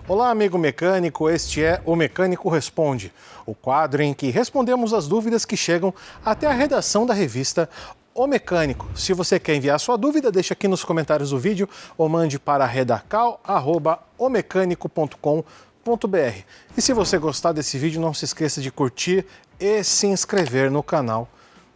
Olá, amigo mecânico, este é o Mecânico Responde, o quadro em que respondemos as dúvidas que chegam até a redação da revista O Mecânico. Se você quer enviar sua dúvida, deixa aqui nos comentários do vídeo ou mande para redacal@omecanico.com.br. E se você gostar desse vídeo, não se esqueça de curtir e se inscrever no canal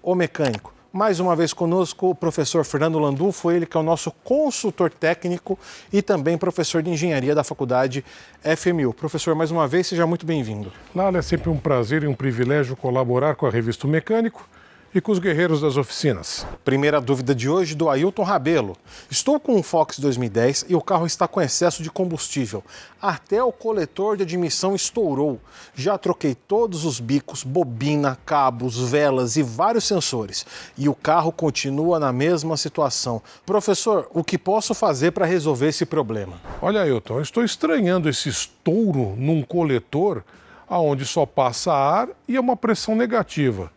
O Mecânico. Mais uma vez conosco o professor Fernando Landulfo, ele que é o nosso consultor técnico e também professor de engenharia da faculdade FMU. Professor, mais uma vez, seja muito bem-vindo. Lala, é sempre um prazer e um privilégio colaborar com a revista O Mecânico e com os guerreiros das oficinas. Primeira dúvida de hoje do Ailton Rabelo. Estou com um Fox 2010 e o carro está com excesso de combustível. Até o coletor de admissão estourou. Já troquei todos os bicos, bobina, cabos, velas e vários sensores. E o carro continua na mesma situação. Professor, o que posso fazer para resolver esse problema? Olha, Ailton, eu estou estranhando esse estouro num coletor onde só passa ar e é uma pressão negativa.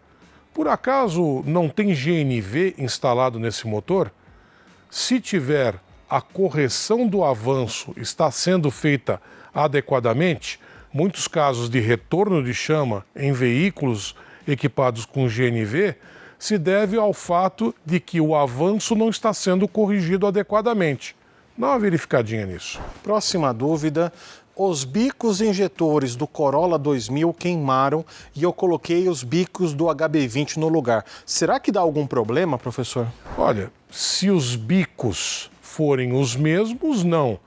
Por acaso não tem GNV instalado nesse motor? Se tiver, a correção do avanço está sendo feita adequadamente? Muitos casos de retorno de chama em veículos equipados com GNV se deve ao fato de que o avanço não está sendo corrigido adequadamente. Dá uma verificadinha nisso. Próxima dúvida. Os bicos injetores do Corolla 2000 queimaram e eu coloquei os bicos do HB20 no lugar. Será que dá algum problema, professor? Olha, se os bicos forem os mesmos, não.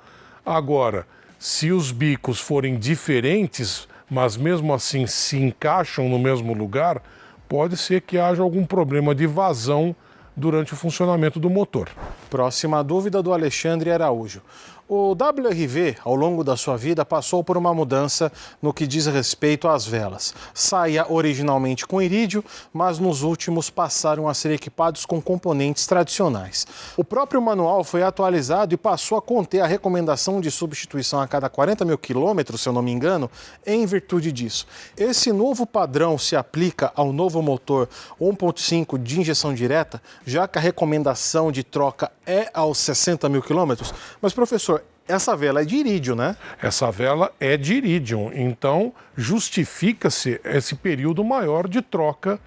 Agora, se os bicos forem diferentes, mas mesmo assim se encaixam no mesmo lugar, pode ser que haja algum problema de vazão durante o funcionamento do motor. Próxima dúvida do Alexandre Araújo. O WRV, ao longo da sua vida, passou por uma mudança no que diz respeito às velas. Saía originalmente com irídio, mas nos últimos passaram a ser equipados com componentes tradicionais. O próprio manual foi atualizado e passou a conter a recomendação de substituição a cada 40 mil quilômetros, se eu não me engano, em virtude disso. Esse novo padrão se aplica ao novo motor 1.5 de injeção direta, já que a recomendação de troca é aos 60 mil quilômetros? Mas, professor, essa vela é de irídio, né? Essa vela é de irídio, então justifica-se esse período maior de troca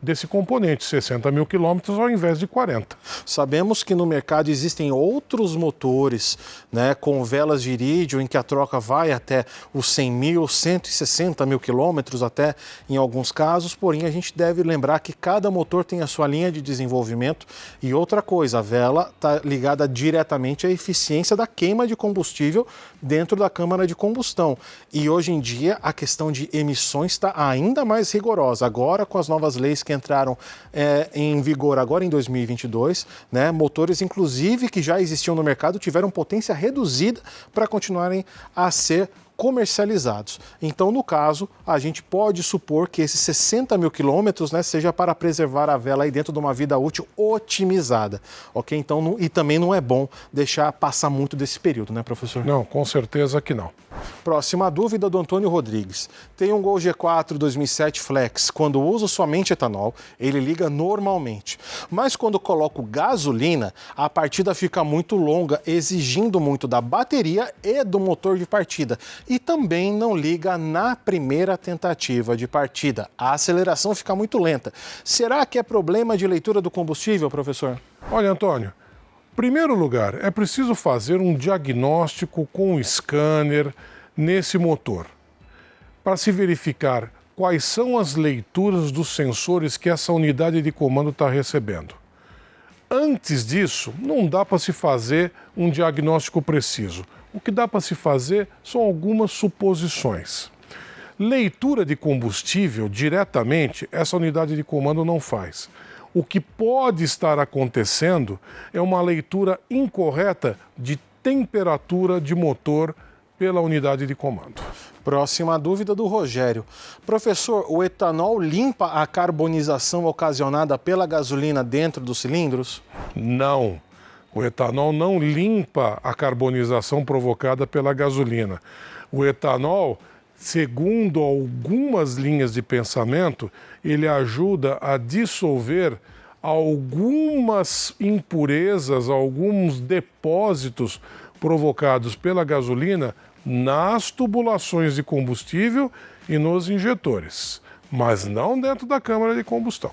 desse componente, 60 mil quilômetros ao invés de 40. Sabemos que no mercado existem outros motores, né, com velas de irídio em que a troca vai até os 100 mil, 160 mil quilômetros até em alguns casos, porém a gente deve lembrar que cada motor tem a sua linha de desenvolvimento e outra coisa, a vela está ligada diretamente à eficiência da queima de combustível dentro da câmara de combustão. E hoje em dia a questão de emissões está ainda mais rigorosa. Agora com as novas leis que entraram em vigor agora em 2022, né, motores inclusive que já existiam no mercado tiveram potência reduzida para continuarem a ser comercializados. Então, no caso, a gente pode supor que esses 60 mil quilômetros, né, seja para preservar a vela aí dentro de uma vida útil otimizada, ok? Então, e também não é bom deixar passar muito desse período, né, professor? Não, com certeza que não. Próxima dúvida do Antônio Rodrigues. Tem um Gol G4 2007 Flex. Quando uso somente etanol, ele liga normalmente. Mas quando coloco gasolina, a partida fica muito longa, exigindo muito da bateria e do motor de partida. E também não liga na primeira tentativa de partida. A aceleração fica muito lenta. Será que é problema de leitura do combustível, professor? Olha, Antônio, em primeiro lugar, é preciso fazer um diagnóstico com o scanner nesse motor, para se verificar quais são as leituras dos sensores que essa unidade de comando está recebendo. Antes disso, não dá para se fazer um diagnóstico preciso. O que dá para se fazer são algumas suposições. Leitura de combustível diretamente, essa unidade de comando não faz. O que pode estar acontecendo é uma leitura incorreta de temperatura de motor pela unidade de comando. Próxima dúvida do Rogério. Professor, o etanol limpa a carbonização ocasionada pela gasolina dentro dos cilindros? Não. O etanol não limpa a carbonização provocada pela gasolina. O etanol, segundo algumas linhas de pensamento, ele ajuda a dissolver algumas impurezas, alguns depósitos provocados pela gasolina nas tubulações de combustível e nos injetores, mas não dentro da câmara de combustão.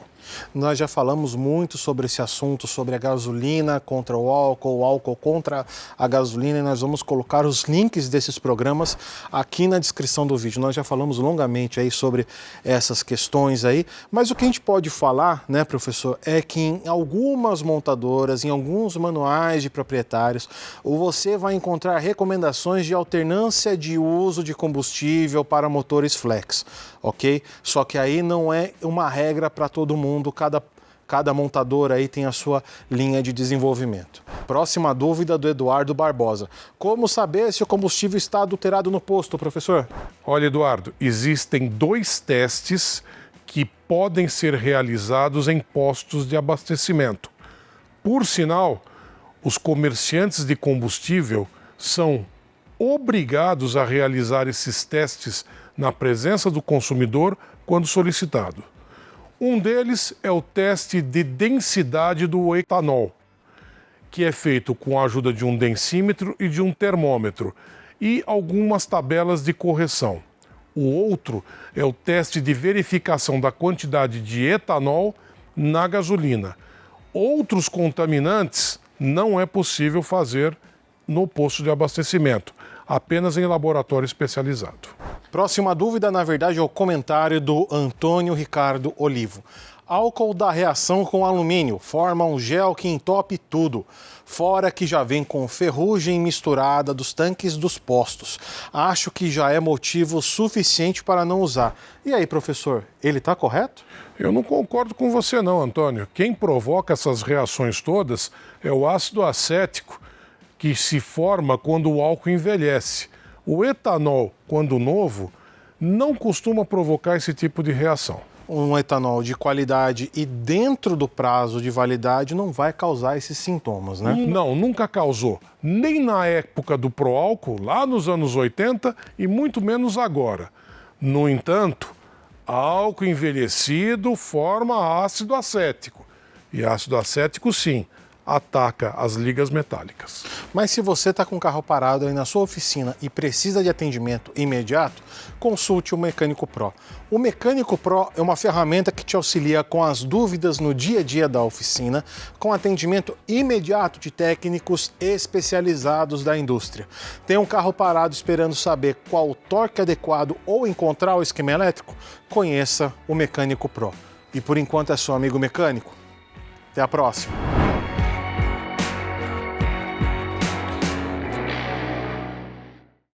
Nós já falamos muito sobre esse assunto, sobre a gasolina contra o álcool contra a gasolina, e nós vamos colocar os links desses programas aqui na descrição do vídeo. Nós já falamos longamente aí sobre essas questões aí, mas o que a gente pode falar, né, professor, é que em algumas montadoras, em alguns manuais de proprietários, você vai encontrar recomendações de alternância de uso de combustível para motores flex, ok? Só que aí não é uma regra para todo mundo. Cada montador aí tem a sua linha de desenvolvimento. Próxima dúvida do Eduardo Barbosa. Como saber se o combustível está adulterado no posto, professor? Olha, Eduardo, existem 2 testes que podem ser realizados em postos de abastecimento. Por sinal, os comerciantes de combustível são obrigados a realizar esses testes na presença do consumidor quando solicitado. Um deles é o teste de densidade do etanol, que é feito com a ajuda de um densímetro e de um termômetro e algumas tabelas de correção. O outro é o teste de verificação da quantidade de etanol na gasolina. Outros contaminantes não é possível fazer no posto de abastecimento, apenas em laboratório especializado. Próxima dúvida, na verdade, é o comentário do Antônio Ricardo Olivo. Álcool dá reação com alumínio, forma um gel que entope tudo. Fora que já vem com ferrugem misturada dos tanques dos postos. Acho que já é motivo suficiente para não usar. E aí, professor, ele está correto? Eu não concordo com você não, Antônio. Quem provoca essas reações todas é o ácido acético, que se forma quando o álcool envelhece. O etanol, quando novo, não costuma provocar esse tipo de reação. Um etanol de qualidade e dentro do prazo de validade não vai causar esses sintomas, né? Não, nunca causou. Nem na época do proálcool, lá nos anos 80, e muito menos agora. No entanto, álcool envelhecido forma ácido acético. E ácido acético, sim, ataca as ligas metálicas. Mas se você está com o carro parado aí na sua oficina e precisa de atendimento imediato, consulte o Mecânico Pro. O Mecânico Pro é uma ferramenta que te auxilia com as dúvidas no dia a dia da oficina, com atendimento imediato de técnicos especializados da indústria. Tem um carro parado esperando saber qual o torque adequado ou encontrar o esquema elétrico? Conheça o Mecânico Pro. E por enquanto é só, amigo mecânico. Até a próxima!